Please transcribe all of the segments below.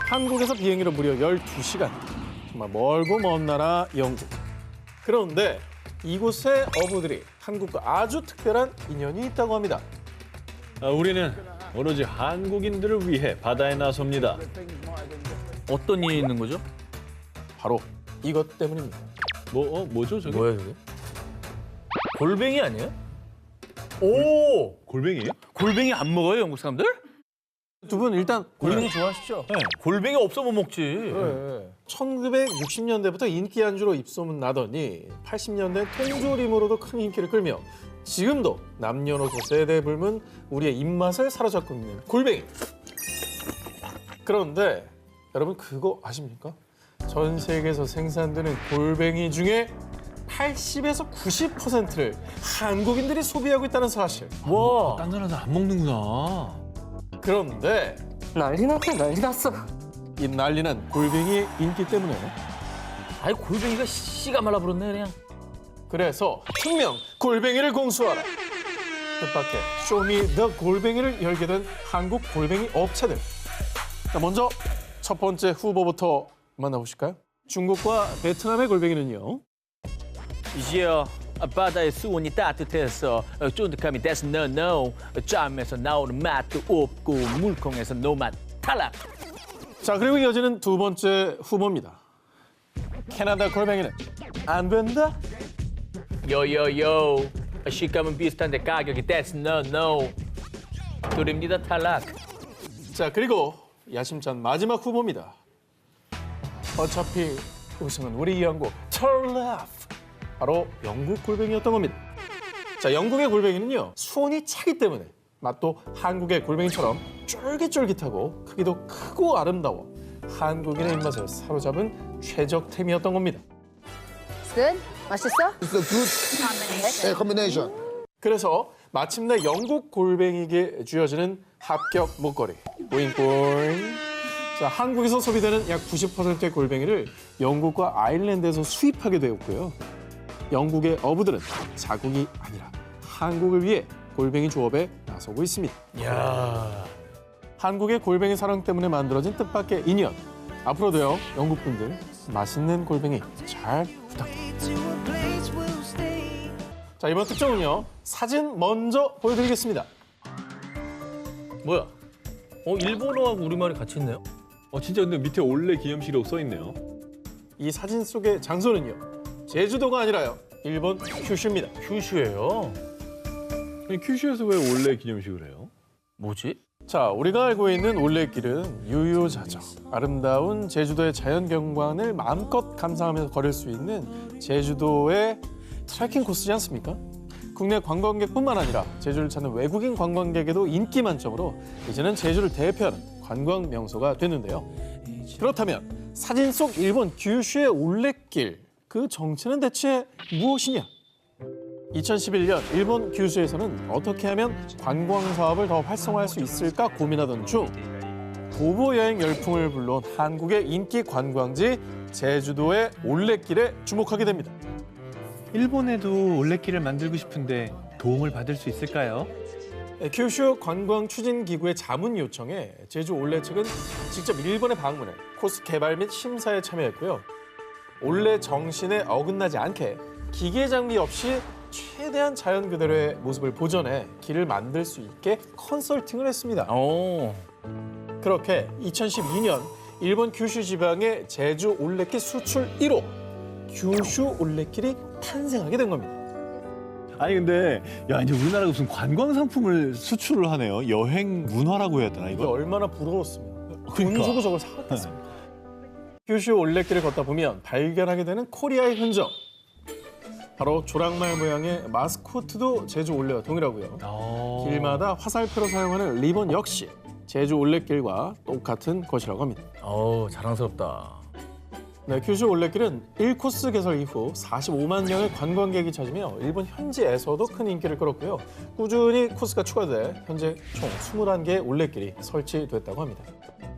한국에서 비행기로 무려 12시간. 정말 멀고 먼 나라 영국. 그런데 이곳의 어부들이 한국과 아주 특별한 인연이 있다고 합니다. 우리는 오로지 한국인들을 위해 바다에 나섭니다. 어떤 일이 있는 거죠? 바로 이것 때문입니다. 뭐죠 저게? 뭐야 저게? 골뱅이 아니에요? 오! 골뱅이에요? 골뱅이 안 먹어요 영국 사람들? 두 분 일단 골뱅이 좋아하시죠? 네. 골뱅이 없으면 못 먹지. 네. 1960년대부터 인기 안주로 입소문 나더니 80년대 통조림으로도 큰 인기를 끌며 지금도 남녀노소 세대 불문 우리의 입맛을 사로잡고 있는 골뱅이. 그런데 여러분 그거 아십니까? 전 세계에서 생산되는 골뱅이 중에 80에서 90%를 한국인들이 소비하고 있다는 사실. 와. 딴 나라는 안 먹는구나. 그런데 난리 났다, 난리 났어. 이 난리난 골뱅이의 인기 때문에 아이 골뱅이가 씨가 말라버렸네 그냥. 그래서 특명 골뱅이를 공수하라. 뜻밖의 쇼미 더 골뱅이를 열게 된 한국 골뱅이 업체들. 자, 먼저 첫 번째 후보부터 만나보실까요? 중국과 베트남의 골뱅이는요. 이제야 바다의 수온이 따뜻해서 쫀득함이 돼서 no 짬에서 나오는 맛도 없고 물콩에서 노맛 탈락. 자, 그리고 이어지는 두 번째 후보입니다. 캐나다 골뱅이는 안 된다. 요요요 식감은 비슷한데 가격이 that's no 드립니다 탈락. 자, 그리고 야심찬 마지막 후보입니다. 어차피 우승은 우리 영국 털라프. 바로 영국 골뱅이였던 겁니다. 자, 영국의 골뱅이는요 수온이 차기 때문에 맛도 한국의 골뱅이처럼 쫄깃쫄깃하고 크기도 크고 아름다워 한국인의 입맛을 사로잡은 최적템이었던 겁니다. Good? 맛있어? It's a good combination. 그래서 마침내 영국 골뱅이에게 주어지는 합격 목걸이 보잉보잉. 자, 한국에서 소비되는 약 90%의 골뱅이를 영국과 아일랜드에서 수입하게 되었고요. 영국의 어부들은 자국이 아니라 한국을 위해 골뱅이 조업에 나서고 있습니다. 야. 한국의 골뱅이 사랑 때문에 만들어진 뜻밖의 인연. 앞으로도요, 영국 분들 맛있는 골뱅이 잘 부탁드립니다. 자, 이번 특종은요, 사진 먼저 보여드리겠습니다. 뭐야? 일본어하고 우리말이 같이 있네요. 진짜 근데 밑에 올레 기념식이라고 써 있네요. 이 사진 속의 장소는요, 제주도가 아니라요, 일본 큐슈입니다. 큐슈예요. 아니, 큐슈에서 왜 올레 기념식을 해요? 뭐지? 자, 우리가 알고 있는 올레길은 유유자적, 아름다운 제주도의 자연 경관을 마음껏 감상하면서 걸을 수 있는 제주도의 트레킹 코스지 않습니까? 국내 관광객뿐만 아니라 제주를 찾는 외국인 관광객에도 인기 만점으로 이제는 제주를 대표하는 관광 명소가 됐는데요. 그렇다면 사진 속 일본 규슈의 올레길, 그 정체는 대체 무엇이냐? 2011년 일본 규슈에서는 어떻게 하면 관광 사업을 더 활성화할 수 있을까 고민하던 중 도보 여행 열풍을 불러온 한국의 인기 관광지 제주도의 올레길에 주목하게 됩니다. 일본에도 올레길을 만들고 싶은데 도움을 받을 수 있을까요? 규슈 관광추진기구의 자문 요청에 제주 올레 측은 직접 일본에 방문해 코스 개발 및 심사에 참여했고요. 올레 정신에 어긋나지 않게 기계 장비 없이 최대한 자연 그대로의 모습을 보존해 길을 만들 수 있게 컨설팅을 했습니다. 오. 그렇게 2012년 일본 규슈 지방의 제주 올레길 수출 1호 규슈 올레길이 탄생하게 된 겁니다. 아니 근데 야 이제 우리나라가 무슨 관광 상품을 수출을 하네요. 여행 문화라고 해야 되나 이게 이거? 얼마나 부러웠으면 돈 그러니까. 주고 저걸 사왔겠습니까? 규슈 올레길을 걷다 보면 발견하게 되는 코리아의 흔적. 바로 조랑말 모양의 마스코트도 제주 올레와 동일하고요. 길마다 화살표로 사용하는 리본 역시 제주 올레길과 똑같은 것이라고 합니다. 자랑스럽다. 네, 규슈 올레길은 1코스 개설 이후 45만 명의 관광객이 찾으며 일본 현지에서도 큰 인기를 끌었고요. 꾸준히 코스가 추가돼 현재 총 21개의 올레길이 설치됐다고 합니다.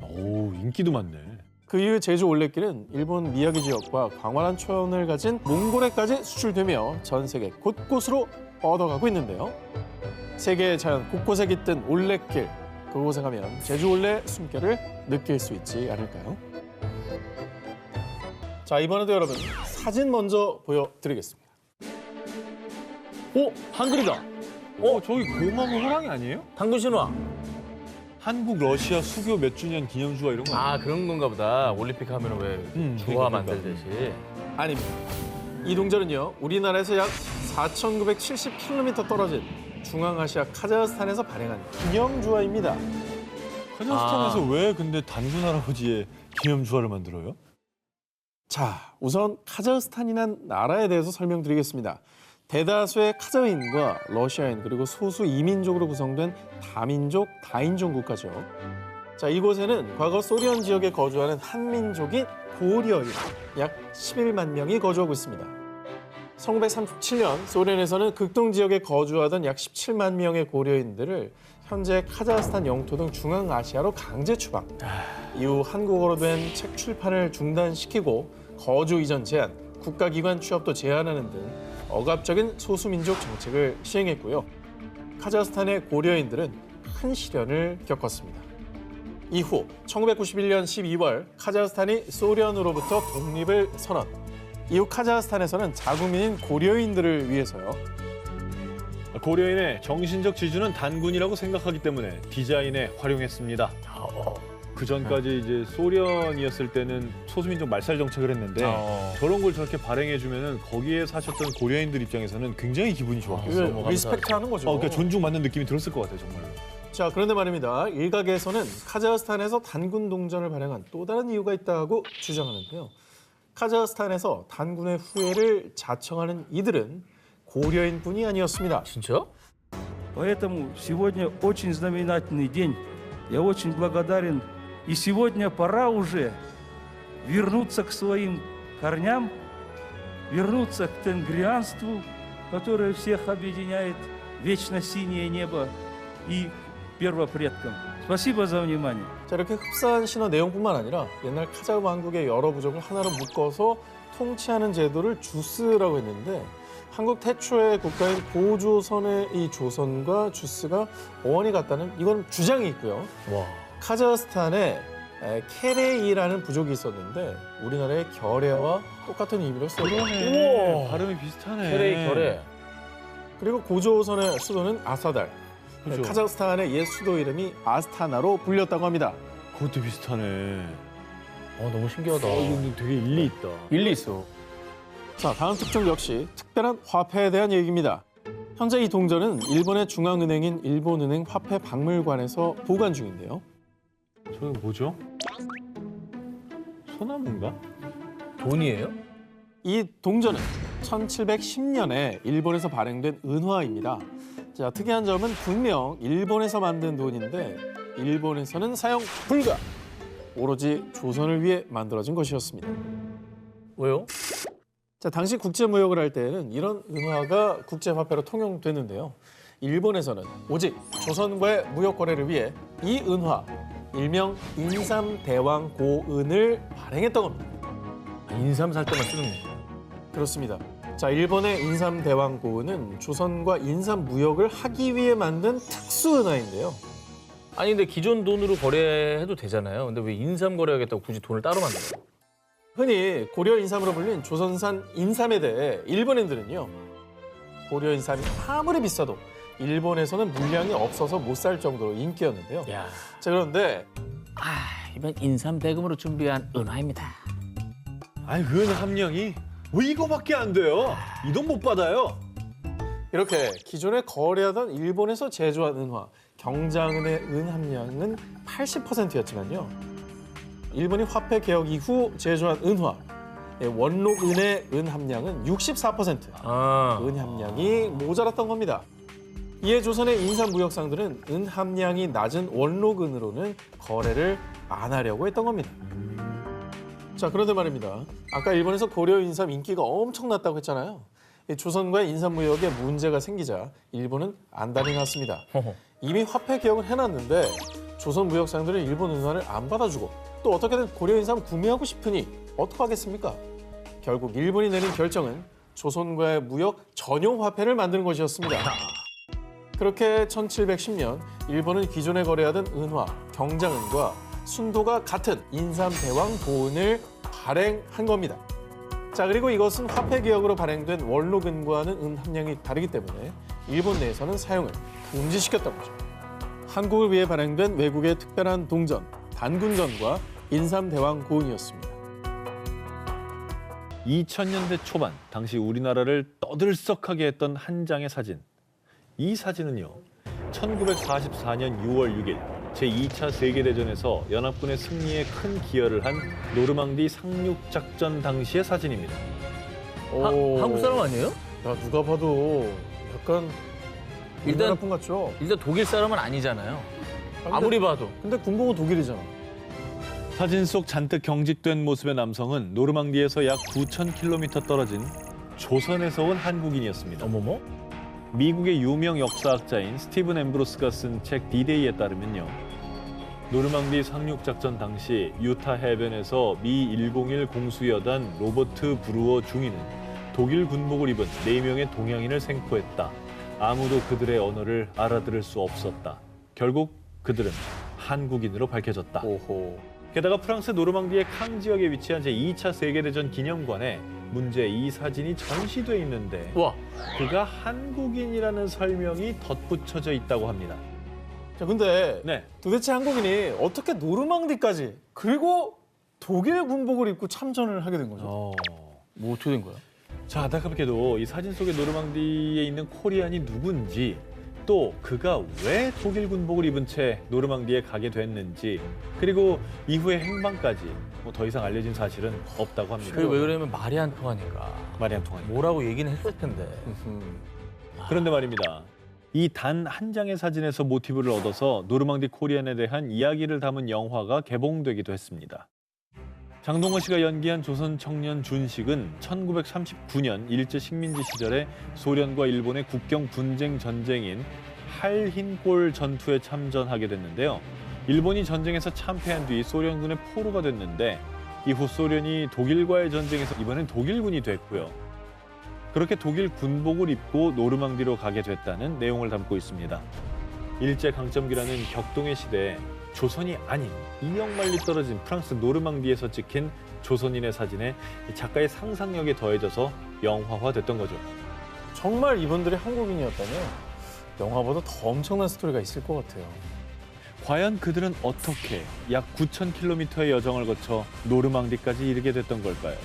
오 인기도 많네. 그 이후 제주 올레길은 일본 미야기 지역과 광활한 초원을 가진 몽골에까지 수출되며 전 세계 곳곳으로 뻗어가고 있는데요. 세계의 자연 곳곳에 깃든 올레길, 그곳에 가면 제주 올레 숨결을 느낄 수 있지 않을까요? 자, 이번에도 여러분 사진 먼저 보여드리겠습니다. 오, 한글이다. 저기 고마무 호랑이 아니에요? 당근 신화. 한국 러시아 수교 몇 주년 기념주화 이런 거 아니에요? 아, 그런 건가 보다. 올림픽 하면 왜 주화 그러니까. 만들듯이. 아닙니다. 이 동전은요, 우리나라에서 약 4,970km 떨어진 중앙아시아 카자흐스탄에서 발행한 기념주화입니다. 카자흐스탄에서 왜 근데 단군 할아버지의 기념주화를 만들어요? 자, 우선 카자흐스탄이란 나라에 대해서 설명드리겠습니다. 대다수의 카자흐인과 러시아인 그리고 소수 이민족으로 구성된 다민족, 다인종 국가죠. 자, 이곳에는 과거 소련 지역에 거주하는 한민족인 고려인 약 11만 명이 거주하고 있습니다. 1937년 소련에서는 극동 지역에 거주하던 약 17만 명의 고려인들을 현재 카자흐스탄 영토 등 중앙아시아로 강제 추방. 이후 한국어로 된 책 출판을 중단시키고 거주 이전 제한, 국가기관 취업도 제한하는 등 억압적인 소수민족 정책을 시행했고요. 카자흐스탄의 고려인들은 큰 시련을 겪었습니다. 이후 1991년 12월 카자흐스탄이 소련으로부터 독립을 선언. 이후 카자흐스탄에서는 자국민인 고려인들을 위해서요. 고려인의 정신적 지주는 단군이라고 생각하기 때문에 디자인에 활용했습니다. 그 전까지 이제 소련이었을 때는 소수민족 말살 정책을 했는데 저런 걸 저렇게 발행해주면은 거기에 사셨던 고려인들 입장에서는 굉장히 기분이 좋았겠어요. 이걸 리스펙트하는 거죠. 그러니까 존중받는 느낌이 들었을 것 같아요, 정말로. 자, 그런데 말입니다. 일각에서는 카자흐스탄에서 단군 동전을 발행한 또 다른 이유가 있다고 주장하는데요. 카자흐스탄에서 단군의 후예를 자청하는 이들은 고려인뿐이 아니었습니다. 진짜? Поэтому сегодня очень знаменательный день. Я очень благодарен. И сегодня пора уже вернуться к своим корням, вернуться к тенгрианству, которое всех объединяет, вечно синее небо и первопредкам. Спасибо за внимание. 자, 이렇게 흡사한 신화 내용뿐만 아니라 옛날 카자흐 왕국의 여러 부족을 하나로 묶어서 통치하는 제도를 주스라고 했는데 한국 태초의 국가인 고조선의 이 조선과 주스가 어원이 같다는 이건 주장이 있고요. 와. 카자흐스탄에 케레이라는 부족이 있었는데 우리나라의 결의와 똑같은 의미로 써요. 우와, 발음이 비슷하네. 결의 결의. 그리고 고조선의 수도는 아사달. 그죠. 카자흐스탄의 옛 수도 이름이 아스타나로 불렸다고 합니다. 그것도 비슷하네. 너무 신기하다. 이거 되게 일리 있다. 일리 있어. 자, 다음 특종 역시 특별한 화폐에 대한 얘기입니다. 현재 이 동전은 일본의 중앙은행인 일본은행 화폐박물관에서 보관 중인데요. 저거 뭐죠? 소나무인가? 돈이에요? 이 동전은 1710년에 일본에서 발행된 은화입니다. 자, 특이한 점은 분명 일본에서 만든 돈인데 일본에서는 사용 불가. 오로지 조선을 위해 만들어진 것이었습니다. 왜요? 자, 당시 국제무역을 할 때에는 이런 은화가 국제화폐로 통용됐는데요. 일본에서는 오직 조선과의 무역 거래를 위해 이 은화, 일명 인삼대왕고은을 발행했던 겁니다. 인삼 살 때만 쓰는 거. 그렇습니다. 자, 일본의 인삼대왕고은은 조선과 인삼 무역을 하기 위해 만든 특수 은화인데요. 아니 근데 기존 돈으로 거래해도 되잖아요. 근데 왜 인삼 거래하겠다고 굳이 돈을 따로 만들어요? 흔히 고려 인삼으로 불린 조선산 인삼에 대해 일본인들은요. 고려 인삼이 아무리 비싸도 일본에서는 물량이 없어서 못 살 정도로 인기였는데요. 야. 자, 그런데 이번 인삼 대금으로 준비한 은화입니다. 아니, 은 함량이 왜 이거밖에 안 돼요? 이 돈 못 받아요. 이렇게 기존에 거래하던 일본에서 제조한 은화, 경장은의 은 함량은 80%였지만요. 일본이 화폐 개혁 이후 제조한 은화, 원록은의 은 함량은 64%. 아. 은 함량이 모자랐던 겁니다. 이에 조선의 인삼 무역상들은 은 함량이 낮은 원록은으로는 거래를 안 하려고 했던 겁니다. 자, 그런데 말입니다. 아까 일본에서 고려 인삼 인기가 엄청났다고 했잖아요. 이 조선과의 인삼 무역에 문제가 생기자 일본은 안달이 났습니다. 이미 화폐 개혁을 해놨는데 조선 무역상들은 일본 은화를 안 받아주고 또 어떻게든 고려 인삼 구매하고 싶으니 어떡하겠습니까? 결국 일본이 내린 결정은 조선과의 무역 전용 화폐를 만드는 것이었습니다. 그렇게 1710년 일본은 기존에 거래하던 은화, 경장은과 순도가 같은 인삼대왕 도은을 발행한 겁니다. 자, 그리고 이것은 화폐 개혁으로 발행된 원로금과는 은 함량이 다르기 때문에 일본 내에서는 사용을 금지시켰던 거죠. 한국을 위해 발행된 외국의 특별한 동전, 단군전과 인삼대왕 고은이었습니다. 2000년대 초반 당시 우리나라를 떠들썩하게 했던 한 장의 사진. 이 사진은요. 1944년 6월 6일 제2차 세계대전에서 연합군의 승리에 큰 기여를 한 노르망디 상륙작전 당시의 사진입니다. 한국 사람 아니에요? 야, 누가 봐도 약간 일단- 품 같죠? 일단 독일 사람은 아니잖아요. 근데- 아무리 봐도. 근데 군복은 독일이잖아. 사진 속 잔뜩 경직된 모습의 남성은 노르망디에서 약 9,000km 떨어진 조선에서 온 한국인이었습니다. 어머머? 미국의 유명 역사학자인 스티븐 엠브로스가 쓴 책 디데이에 따르면요. 노르망디 상륙작전 당시 유타 해변에서 미 101 공수여단 로버트 브루어 중위는 독일 군복을 입은 4명의 동양인을 생포했다. 아무도 그들의 언어를 알아들을 수 없었다. 결국 그들은 한국인으로 밝혀졌다. 오호. 게다가 프랑스 노르망디의 캉 지역에 위치한 제2차 세계대전 기념관에 문제 이 사진이 전시돼 있는데 와, 그가 한국인이라는 설명이 덧붙여져 있다고 합니다. 자, 근데 네. 도대체 한국인이 어떻게 노르망디까지 그리고 독일 군복을 입고 참전을 하게 된 거죠? 뭐 어떻게 된 거야? 자, 안타깝게도 이 사진 속의 노르망디에 있는 코리안이 누군지 또 그가 왜 독일 군복을 입은 채 노르망디에 가게 됐는지 그리고 이후의 행방까지 뭐 더 이상 알려진 사실은 없다고 합니다. 그게 왜 그러냐면 말이 안 통하니까. 말이 안 통하니까. 뭐라고 얘기는 했을 텐데. 그런데 말입니다. 이 단 한 장의 사진에서 모티브를 얻어서 노르망디 코리안에 대한 이야기를 담은 영화가 개봉되기도 했습니다. 장동건 씨가 연기한 조선 청년 준식은 1939년 일제 식민지 시절에 소련과 일본의 국경 분쟁 전쟁인 할흰골 전투에 참전하게 됐는데요. 일본이 전쟁에서 참패한 뒤 소련군의 포로가 됐는데 이후 소련이 독일과의 전쟁에서 이번엔 독일군이 됐고요. 그렇게 독일 군복을 입고 노르망디로 가게 됐다는 내용을 담고 있습니다. 일제 강점기라는 격동의 시대에 조선이 아닌 이역만리 떨어진 프랑스 노르망디에서 찍힌 조선인의 사진에 작가의 상상력이 더해져서 영화화됐던 거죠. 정말 이분들이 한국인이었다면 영화보다 더 엄청난 스토리가 있을 것 같아요. 과연 그들은 어떻게 약 9,000km의 여정을 거쳐 노르망디까지 이르게 됐던 걸까요?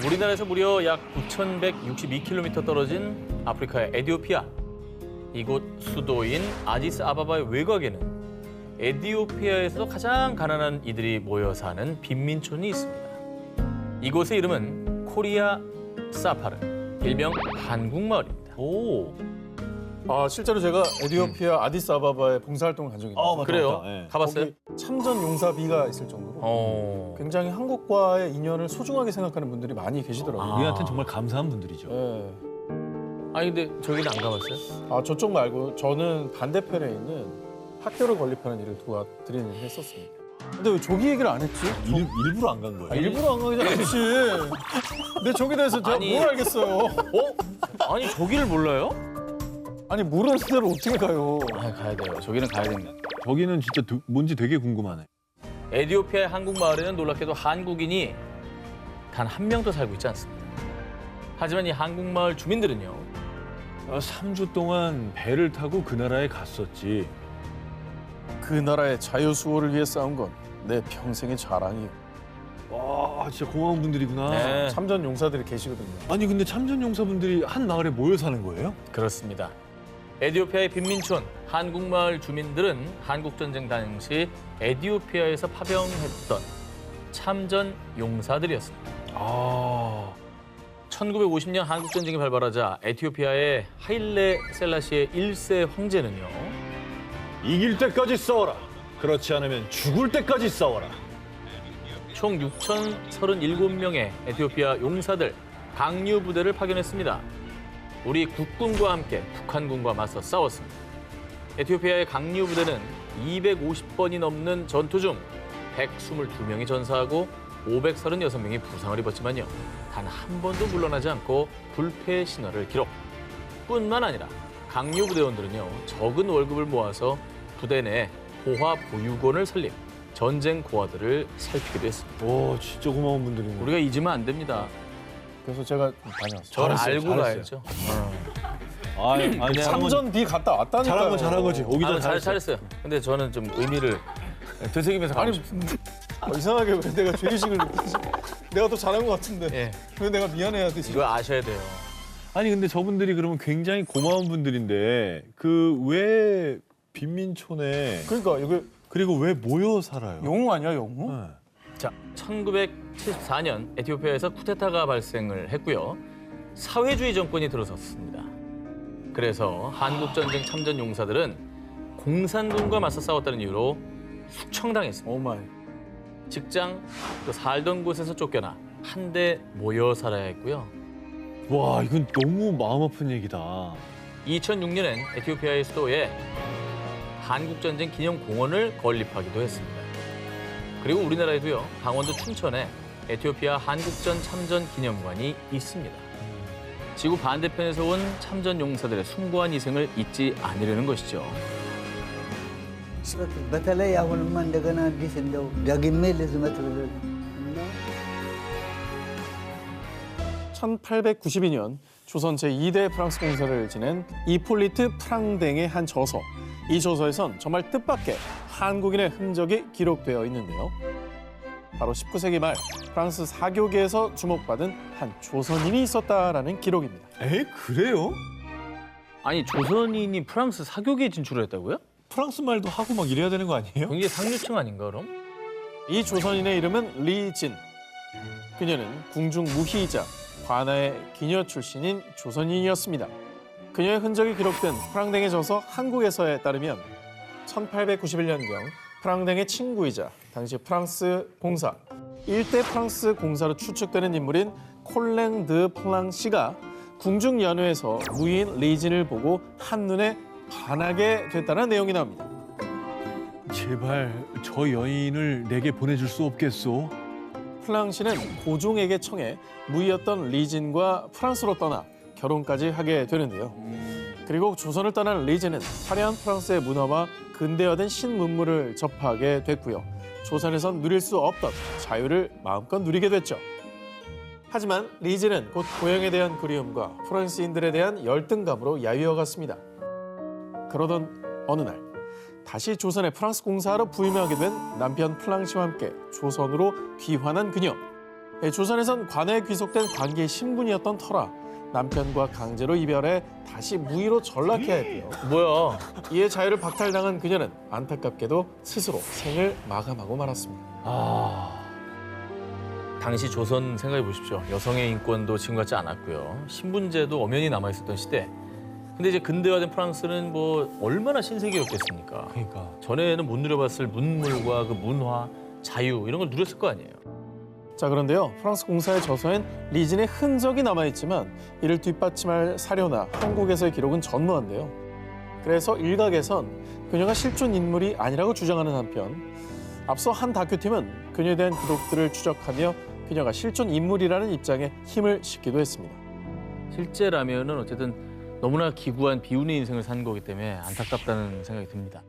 우리나라에서 무려 약 9,162km 떨어진 아프리카의 에티오피아. 이곳 수도인 아디스 아바바의 외곽에는 에티오피아에서 가장 가난한 이들이 모여 사는 빈민촌이 있습니다. 이곳의 이름은 코리아 사파르, 일명 한국마을입니다. 오, 아, 실제로 제가 에티오피아 아디스아바바에 봉사활동을 간 적이 있는데 그래요? 예. 가봤어요? 거기 참전 용사비가 있을 정도로 굉장히 한국과의 인연을 소중하게 생각하는 분들이 많이 계시더라고요. 우리한테는 정말 감사한 분들이죠. 예. 아니 근데 저기는 안 가봤어요? 아, 저쪽 말고 저는 반대편에 있는 학교를 건립하는 일을 도와드리는 일을 했었습니다. 근데 왜 조기 얘기를 안 했지? 일부러 안 간 거예요? 아, 일부러 안 가기 않지. 내 저기에 대해서 제가 아니. 뭘 알겠어요. 아니 저기를 몰라요? 아니, 모르는 데로 어떻게 가요. 아 가야 돼요. 저기는 가야 됩니다. 저기는 진짜 뭔지 되게 궁금하네. 에티오피아의 한국마을에는 놀랍게도 한국인이 단 한 명도 살고 있지 않습니다. 하지만 이 한국마을 주민들은요. 3주 동안 배를 타고 그 나라에 갔었지. 그 나라의 자유수호를 위해 싸운 건 내 평생의 자랑이고. 와, 진짜 고마운 분들이구나. 네. 참전 용사들이 계시거든요. 아니 근데 참전 용사분들이 한 마을에 모여 사는 거예요? 그렇습니다. 에티오피아의 빈민촌 한국마을 주민들은 한국전쟁 당시 에티오피아에서 파병했던 참전 용사들이었습니다. 아, 1950년 한국전쟁이 발발하자 에티오피아의 하일레 셀라시의 1세 황제는요. 이길 때까지 싸워라. 그렇지 않으면 죽을 때까지 싸워라. 총 6,037명의 에티오피아 용사들 강류 부대를 파견했습니다. 우리 국군과 함께 북한군과 맞서 싸웠습니다. 에티오피아의 강류 부대는 250번이 넘는 전투 중 122명이 전사하고 536명이 부상을 입었지만요. 단 한 번도 물러나지 않고 불패 신화를 기록. 뿐만 아니라 강요 부대원들은요 적은 월급을 모아서 부대 내 고화 보육원을 설립, 전쟁 고아들을 살피기도 했습니다. 와, 진짜 고마운 분들이네. 우리가 잊으면 안 됩니다. 그래서 제가 다녀왔어요. 저를 잘했어요, 알고 잘했어요. 가야죠. 아니, 참전 B 갔다 왔다니까요. 잘한 건 잘한 거지. 오기 전에 잘했어. 잘했어요. 근데 저는 좀 의미를 되새기면서 가고 아니 싶습니다. 이상하게 왜 내가 죄의식을 느끼지? 내가 더 잘한 것 같은데 예. 왜 내가 미안해야 되지? 이거 아셔야 돼요. 아니 근데 저분들이 그러면 굉장히 고마운 분들인데 그 왜 빈민촌에 그러니까 이게 그리고 왜 모여 살아요? 영웅 아니야 영웅? 네. 자, 1974년 에티오피아에서 쿠데타가 발생을 했고요. 사회주의 정권이 들어섰습니다. 그래서 한국전쟁 참전 용사들은 공산군과 맞서 싸웠다는 이유로 숙청당했습니다. 오마이. 직장, 또 살던 곳에서 쫓겨나 한데 모여 살아야 했고요. 와, 이건 너무 마음 아픈 얘기다. 2006년엔 에티오피아의 수도에 한국전쟁 기념공원을 건립하기도 했습니다. 그리고 우리나라에도요, 강원도 춘천에 에티오피아 한국전 참전 기념관이 있습니다. 지구 반대편에서 온 참전 용사들의 숭고한 희생을 잊지 않으려는 것이죠. በተለይ አሁንማ እንደገና አዲስ እንደው ደግሜ ልዝመት ብለን 1892년 조선 제2대 프랑스 공사를 지낸 이폴리트 프랑댕의 한 저서. 이 저서에선 정말 뜻밖의 한국인의 흔적이 기록되어 있는데요. 바로 19세기 말 프랑스 사교계에서 주목받은 한 조선인이 있었다라는 기록입니다. 에? 그래요? 아니, 조선인이 프랑스 사교계에 진출을 했다고요? 프랑스 말도 하고 막 이래야 되는 거 아니에요? 굉장히 상류층 아닌가 그럼? 이 조선인의 이름은 리진. 그녀는 궁중 무희이자 관아의 기녀 출신인 조선인이었습니다. 그녀의 흔적이 기록된 프랑댕의 저서 한국에서에 따르면 1891년경 프랑댕의 친구이자 당시 프랑스 공사, 일대 프랑스 공사로 추측되는 인물인 콜랭 드 플랑시가 궁중 연회에서 무희인 리진을 보고 한눈에 반하게 됐다는 내용이 나옵니다. 제발 저 여인을 내게 보내줄 수 없겠소? 플랑시는 고종에게 청해 무희였던 리진과 프랑스로 떠나 결혼까지 하게 되는데요. 그리고 조선을 떠난 리진은 화려한 프랑스의 문화와 근대화된 신문물을 접하게 됐고요. 조선에선 누릴 수 없던 자유를 마음껏 누리게 됐죠. 하지만 리진은 곧 고향에 대한 그리움과 프랑스인들에 대한 열등감으로 야유어갔습니다. 그러던 어느 날 다시 조선의 프랑스 공사로 부임하게 된 남편 플랑시와 함께 조선으로 귀환한 그녀. 조선에선 관에 귀속된 관계의 신분이었던 터라 남편과 강제로 이별해 다시 무의로 전락해야 했고요. 뭐야? 이에 자유를 박탈당한 그녀는 안타깝게도 스스로 생을 마감하고 말았습니다. 당시 조선 생각해 보십시오. 여성의 인권도 지금 같지 않았고요. 신분제도 엄연히 남아 있었던 시대. 근데 이제 근대화된 프랑스는 뭐 얼마나 신세계였겠습니까? 그러니까. 전에는 못 누려봤을 문물과 그 문화, 자유 이런 걸 누렸을 거 아니에요. 자, 그런데요. 프랑스 공사의 저서엔 리진의 흔적이 남아있지만 이를 뒷받침할 사료나 한국에서의 기록은 전무한데요. 그래서 일각에선 그녀가 실존 인물이 아니라고 주장하는 한편 앞서 한 다큐팀은 그녀에 대한 기록들을 추적하며 그녀가 실존 인물이라는 입장에 힘을 싣기도 했습니다. 실제라면은 어쨌든 너무나 기구한 비운의 인생을 산 거기 때문에 안타깝다는 생각이 듭니다.